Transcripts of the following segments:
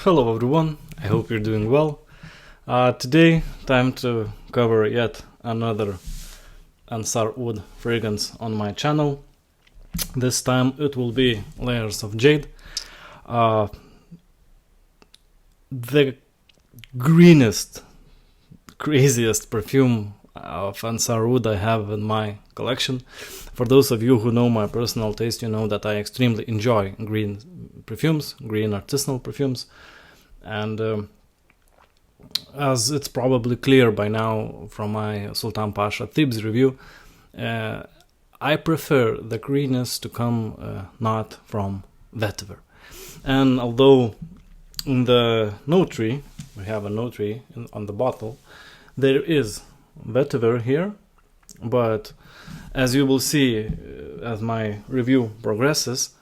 Hello everyone, I hope you're doing well. Today, time to cover yet another Ensar wood fragrance on my channel. This time it will be Layers of Jade. The greenest, craziest perfume of Ensar wood I have in my collection. For those of you who know my personal taste, you know that I extremely enjoy green perfumes, green artisanal perfumes. And as it's probably clear by now from my Sultan Pasha Thibs review, I prefer the greenness to come not from vetiver. And although in the notary, we have a notary on the bottle, there is vetiver here, but as you will see as my review progresses,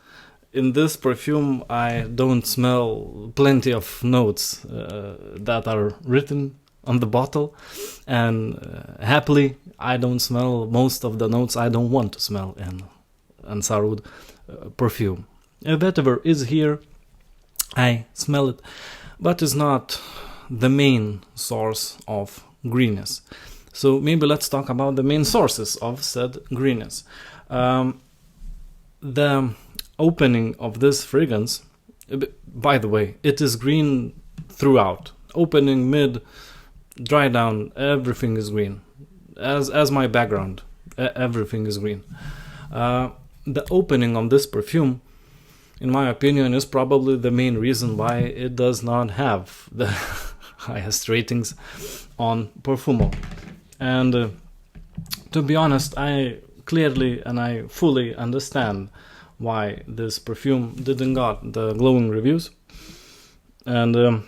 in this perfume I don't smell plenty of notes that are written on the bottle, and happily I don't smell most of the notes I don't want to smell in Ensar wood perfume. Vetiver is here, I smell it, but it's not the main source of greenness. So maybe let's talk about the main sources of said greenness. The opening of this fragrance, by the way, it is green throughout. Opening, mid, dry down, everything is green. As my background, everything is green. The opening of this perfume, in my opinion, is probably the main reason why it does not have the highest ratings on Parfumo. And to be honest, I clearly and I fully understand why this perfume didn't got the glowing reviews. And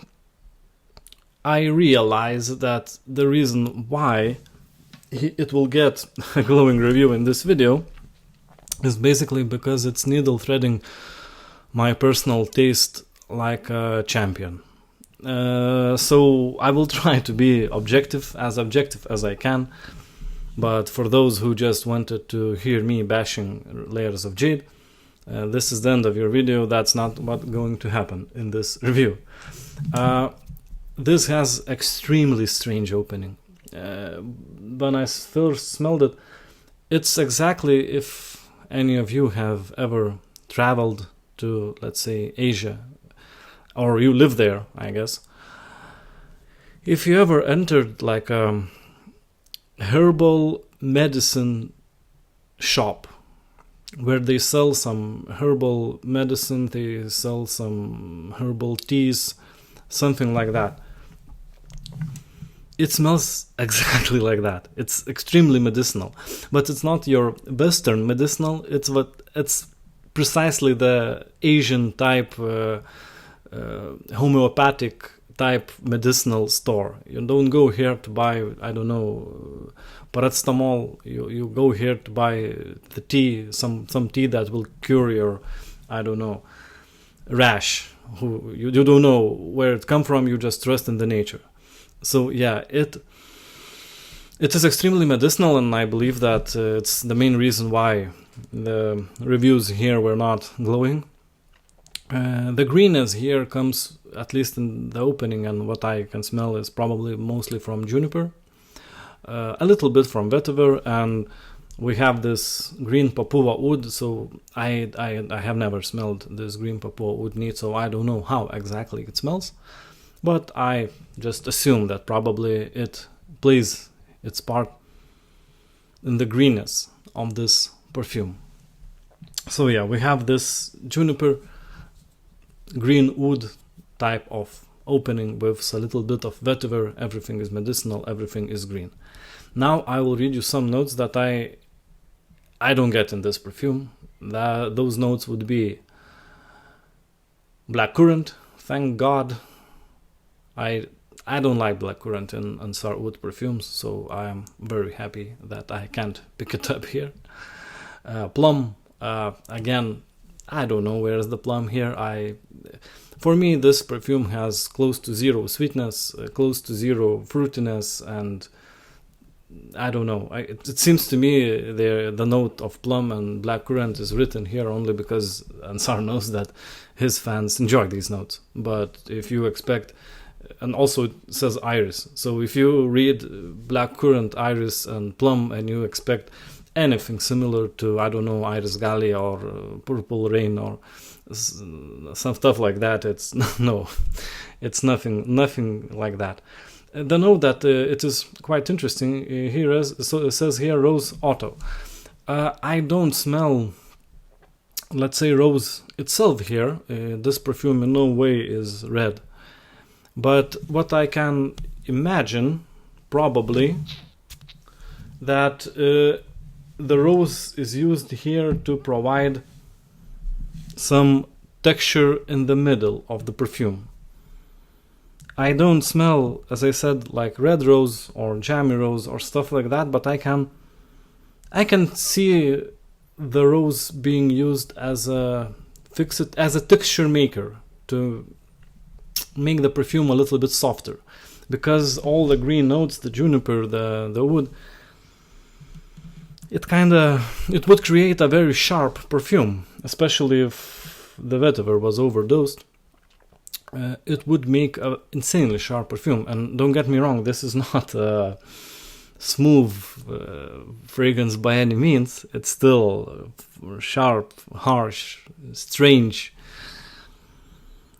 I realize that the reason why it will get a glowing review in this video is basically because it's needle threading my personal taste like a champion. So I will try to be objective as I can, but for those who just wanted to hear me bashing Layers of Jade, this is the end of your video. That's not what's going to happen in this review. This has extremely strange opening. When I first smelled it, it's exactly if any of you have ever traveled to, let's say, Asia, or you live there, I guess. If you ever entered like a herbal medicine shop where they sell some herbal medicine, they sell some herbal teas, something like that, it smells exactly like that. It's extremely medicinal, but it's not your Western medicinal. It's precisely the Asian type homeopathic type medicinal store. You don't go here to buy, I don't know, paracetamol. You go here to buy the tea, some tea that will cure your, I don't know, rash. You don't know where it come from. You just trust in the nature. So yeah, it is extremely medicinal, and I believe that it's the main reason why the reviews here were not glowing. The greenness here comes, at least in the opening, and what I can smell is probably mostly from juniper, a little bit from vetiver, and we have this green Papua wood. So I have never smelled this green Papua wood neat, so I don't know how exactly it smells, but I just assume that probably it plays its part in the greenness of this perfume. So yeah, we have this juniper green wood type of opening with a little bit of vetiver. Everything is medicinal, everything is green. Now I will read you some notes that I don't get in this perfume. Those notes would be blackcurrant. Thank God. I don't like blackcurrant in Ensar wood perfumes, so I am very happy that I can't pick it up here. Plum, again, I don't know where is the plum here. For me, this perfume has close to zero sweetness, close to zero fruitiness, and I don't know. It seems to me the note of plum and blackcurrant is written here only because Ensar knows that his fans enjoy these notes. But if you expect, and also it says iris. So if you read blackcurrant, iris, and plum, and you expect anything similar to, I don't know, iris gallia or purple rain or some stuff like that, it's no, it's nothing like that. The note that it is quite interesting here is, so it says here rose auto. I don't smell, let's say, rose itself here. This perfume in no way is red, but what I can imagine probably that the rose is used here to provide some texture in the middle of the perfume. I don't smell, as I said, like red rose or jammy rose or stuff like that, but I can see the rose being used as a texture maker to make the perfume a little bit softer, because all the green notes, the juniper, the wood, it would create a very sharp perfume, especially if the vetiver was overdosed. It would make an insanely sharp perfume. And don't get me wrong, this is not a smooth fragrance by any means. It's still sharp, harsh, strange,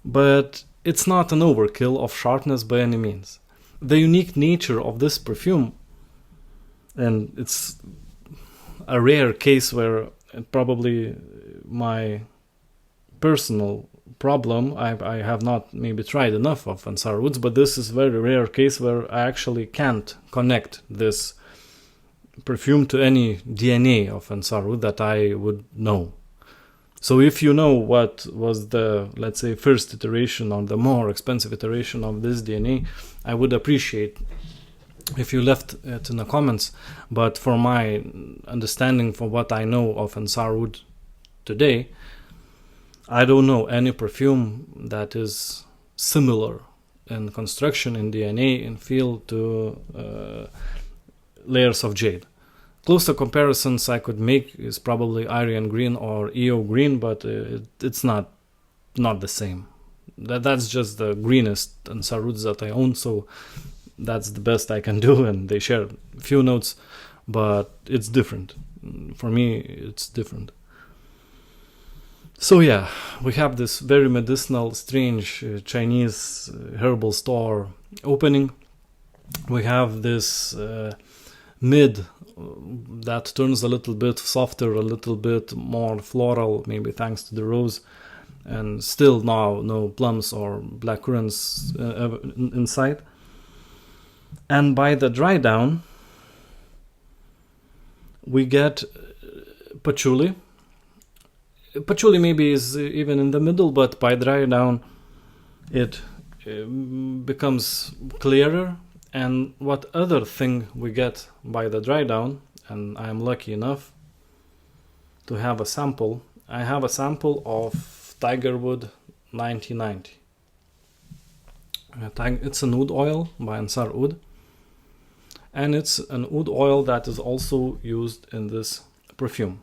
but it's not an overkill of sharpness by any means. The unique nature of this perfume, and it's a rare case where probably my personal problem, I have not maybe tried enough of Ensar woods, but this is a very rare case where I actually can't connect this perfume to any DNA of Ensar wood that I would know. So if you know what was the, let's say, first iteration or the more expensive iteration of this DNA, I would appreciate if you left it in the comments. But for my understanding, for what I know of Ensar wood today, I don't know any perfume that is similar in construction, in DNA, in feel to layers of jade. Closer comparisons I could make is probably Aryan green or EO green, but it's not the same. That's just the greenest Ensar woods that I own, so that's the best I can do, and they share a few notes, but it's different. For me, it's different. So yeah, we have this very medicinal, strange Chinese herbal store opening. We have this mid that turns a little bit softer, a little bit more floral, maybe thanks to the rose, and still now no plums or blackcurrants inside. And by the dry down, we get patchouli. Patchouli maybe is even in the middle, but by dry down it becomes clearer. And what other thing we get by the dry down, and I'm lucky enough to have a sample. I have a sample of Tigerwood 1990. It's an oud oil by Ensar Oud, and it's an oud oil that is also used in this perfume.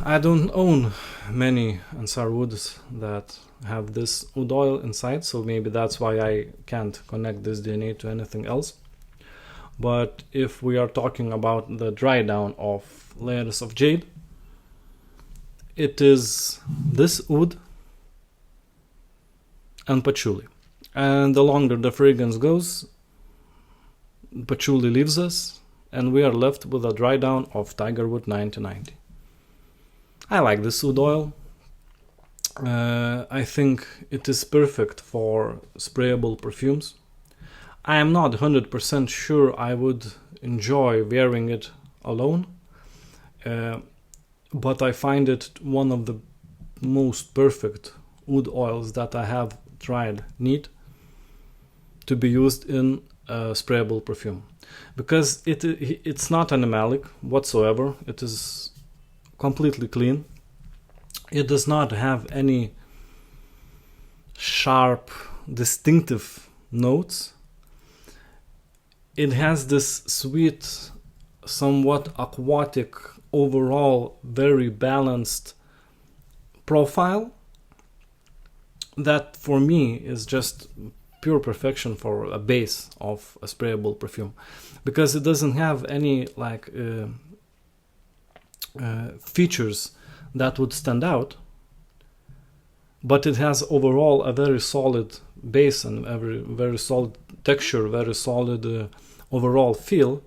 I don't own many Ensar woods that have this oud oil inside, so maybe that's why I can't connect this DNA to anything else. But if we are talking about the dry down of layers of jade, it is this oud and patchouli. And the longer the fragrance goes, patchouli leaves us, and we are left with a dry down of Tigerwood 1990. I like this oud oil. I think it is perfect for sprayable perfumes. I am not 100% sure I would enjoy wearing it alone, but I find it one of the most perfect oud oils that I have tried neat to be used in a sprayable perfume, because it's not animalic whatsoever. It is completely clean. It does not have any sharp, distinctive notes. it has this sweet, somewhat aquatic, overall very balanced profile that for me is just pure perfection for a base of a sprayable perfume, because it doesn't have any like features that would stand out, but it has overall a very solid base and a very solid texture, very solid overall feel.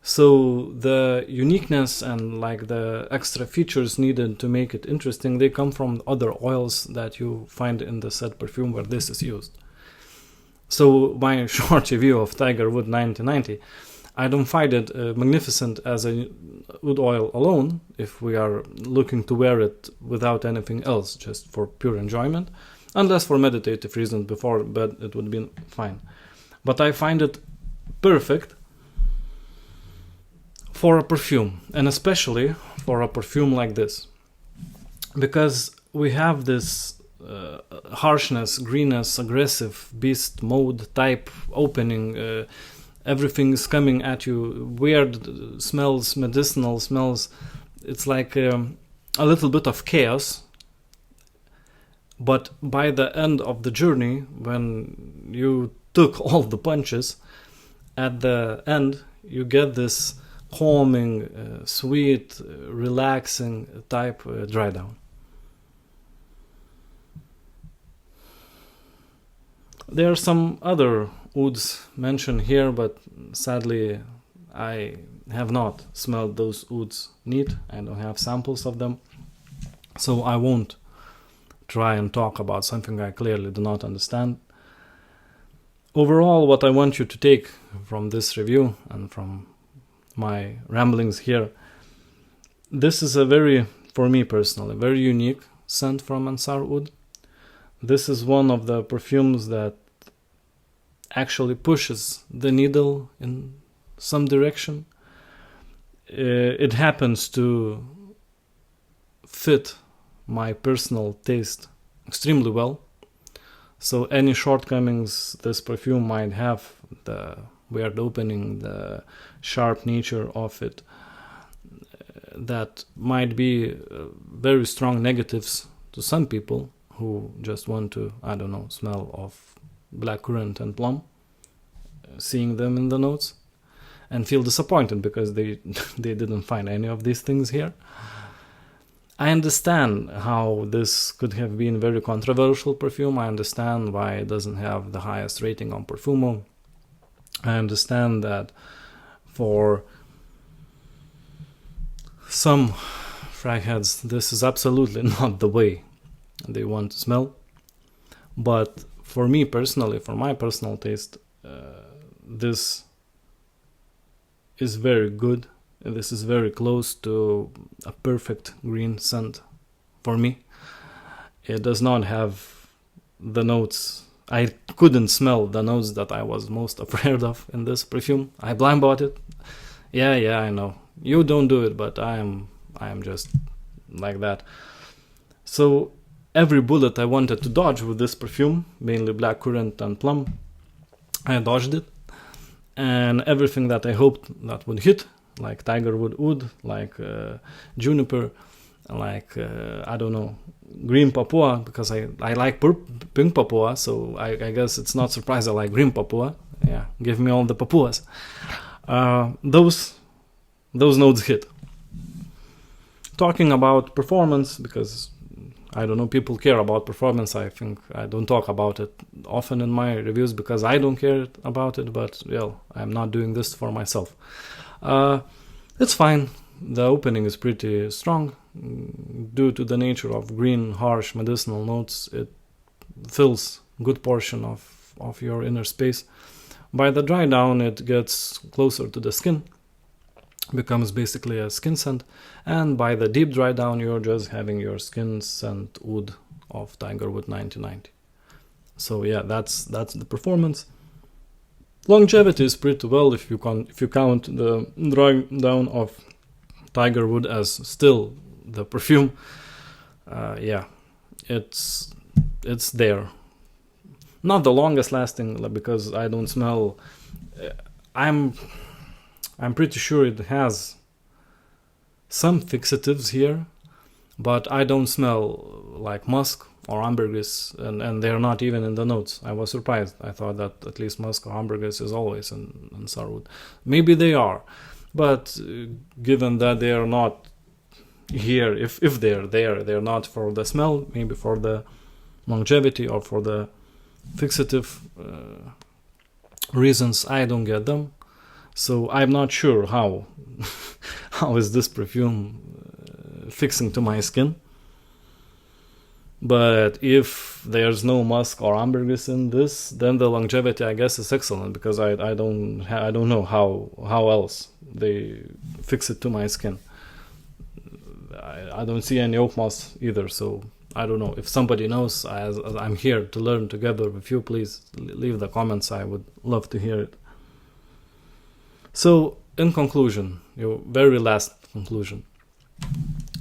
So the uniqueness and like the extra features needed to make it interesting, they come from other oils that you find in the said perfume where this is used. So my short review of Tiger Wood 1990, I don't find it magnificent as a wood oil alone, if we are looking to wear it without anything else, just for pure enjoyment, unless for meditative reasons before bed it would be fine. But I find it perfect for a perfume, and especially for a perfume like this, because we have this harshness, greenness, aggressive beast mode type opening. Everything is coming at you, weird smells, medicinal smells. It's like a little bit of chaos. But by the end of the journey, when you took all the punches, at the end you get this calming, sweet, relaxing type dry down. There are some other woods mentioned here, but sadly I have not smelled those woods neat. I don't have samples of them, so I won't try and talk about something I clearly do not understand. Overall, what I want you to take from this review and from my ramblings here, this is a very, for me personally, very unique scent from Ensar wood. This is one of the perfumes that actually pushes the needle in some direction. It happens to fit my personal taste extremely well. So any shortcomings this perfume might have, the weird opening, the sharp nature of it, that might be very strong negatives to some people who just want to, I don't know, smell of blackcurrant and plum, seeing them in the notes, and feel disappointed because they didn't find any of these things here. I understand how this could have been very controversial perfume. I understand why it doesn't have the highest rating on Parfumo. I understand that for some frag heads this is absolutely not the way they want to smell. But for me personally, for my personal taste, this is very good. This is very close to a perfect green scent for me. It does not have the notes. I couldn't smell the notes that I was most afraid of in this perfume. I blind bought it. Yeah, I know. You don't do it, but I am just like that. So every bullet I wanted to dodge with this perfume, mainly blackcurrant and plum, I dodged it. And everything that I hoped that would hit, like Tiger Wood wood, like juniper, like I don't know, green Papua, because I like pink Papua, so I guess it's not surprised I like green Papua. Yeah, give me all the Papuas. Those notes hit. Talking about performance, because I don't know, people care about performance. I think I don't talk about it often in my reviews because I don't care about it, but well, I'm not doing this for myself. It's fine. The opening is pretty strong. Due to the nature of green, harsh medicinal notes, it fills a good portion of your inner space. By the dry down, it gets closer to the skin, becomes basically a skin scent, and by the deep dry down, you're just having your skin scent wood of Tiger Wood 1990. So yeah, that's the performance. Longevity is pretty well if you count the dry down of Tiger Wood as still the perfume. Yeah, it's there. Not the longest lasting, because I don't smell I'm pretty sure it has some fixatives here, but I don't smell like musk or ambergris, and they're not even in the notes. I was surprised. I thought that at least musk or ambergris is always in Ensar wood. Maybe they are, but given that they are not here, if they're there, they're not for the smell, maybe for the longevity or for the fixative reasons. I don't get them, so I'm not sure how how is this perfume fixing to my skin. But if there's no musk or ambergris in this, then the longevity, I guess, is excellent, because I don't know how else they fix it to my skin. I don't see any oak moss either, so I don't know. If somebody knows, as I'm here to learn together with you, please leave the comments. I would love to hear it. So, in conclusion, your very last conclusion,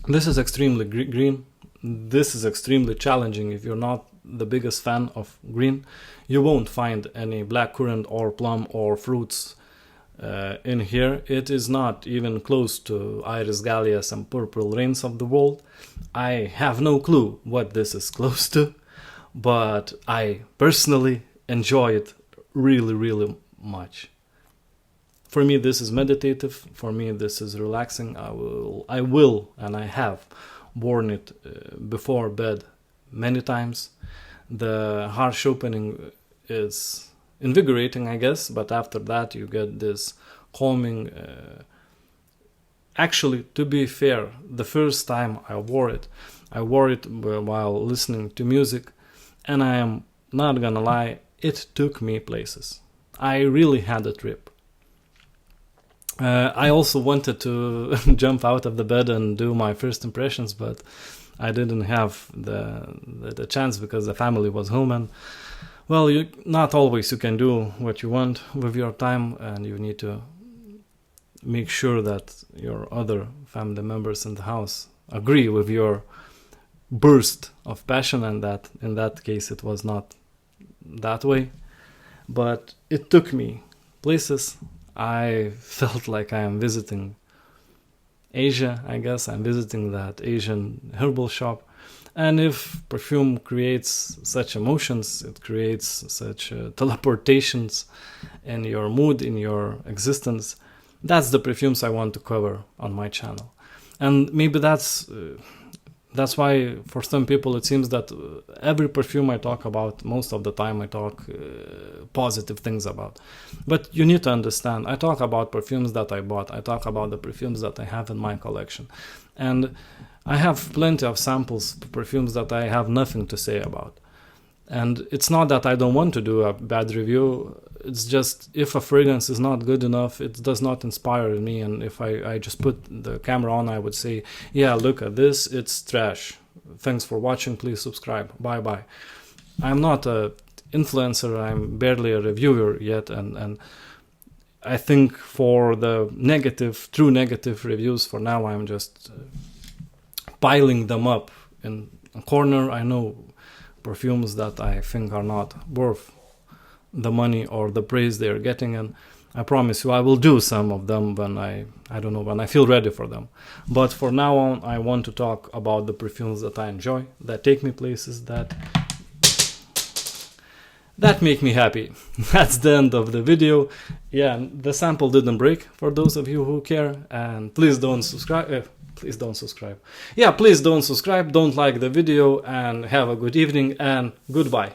this is extremely green. This is extremely challenging if you're not the biggest fan of green. You won't find any blackcurrant or plum or fruits in here. It is not even close to Iris Gallias and Purple Rains of the world. I have no clue what this is close to, but I personally enjoy it really, really much. For me, this is meditative. For me, this is relaxing. I will, and I have worn it before bed many times. The harsh opening is invigorating, I guess, but after that you get this calming. Actually, to be fair, the first time I wore it while listening to music, and I am not gonna lie, it took me places. I really had a trip. I also wanted to jump out of the bed and do my first impressions, but I didn't have the chance because the family was home, and well, not always you can do what you want with your time, and you need to make sure that your other family members in the house agree with your burst of passion, and that in that case it was not that way. But it took me places. I felt like I am visiting Asia, I guess. I'm visiting that Asian herbal shop. And if perfume creates such emotions, it creates such teleportations in your mood, in your existence, that's the perfumes I want to cover on my channel. And maybe that's why for some people it seems that every perfume I talk about, most of the time I talk positive things about. But you need to understand, I talk about perfumes that I bought, I talk about the perfumes that I have in my collection. And I have plenty of samples, perfumes that I have nothing to say about. And it's not that I don't want to do a bad review, it's just if a fragrance is not good enough, it does not inspire me. And if I just put the camera on, I would say, yeah, look at this, it's trash. Thanks for watching, please subscribe, bye-bye. I'm not an influencer, I'm barely a reviewer yet, and I think for the true negative reviews, for now I'm just piling them up in a corner. I know perfumes that I think are not worth the money or the praise they're getting, and I promise you I will do some of them when when I feel ready for them. But for now on, I want to talk about the perfumes that I enjoy, that take me places, that make me happy. That's the end of the video. Yeah, the sample didn't break, for those of you who care, and please don't subscribe. Please don't subscribe. Yeah, please don't subscribe, don't like the video, and have a good evening, and goodbye.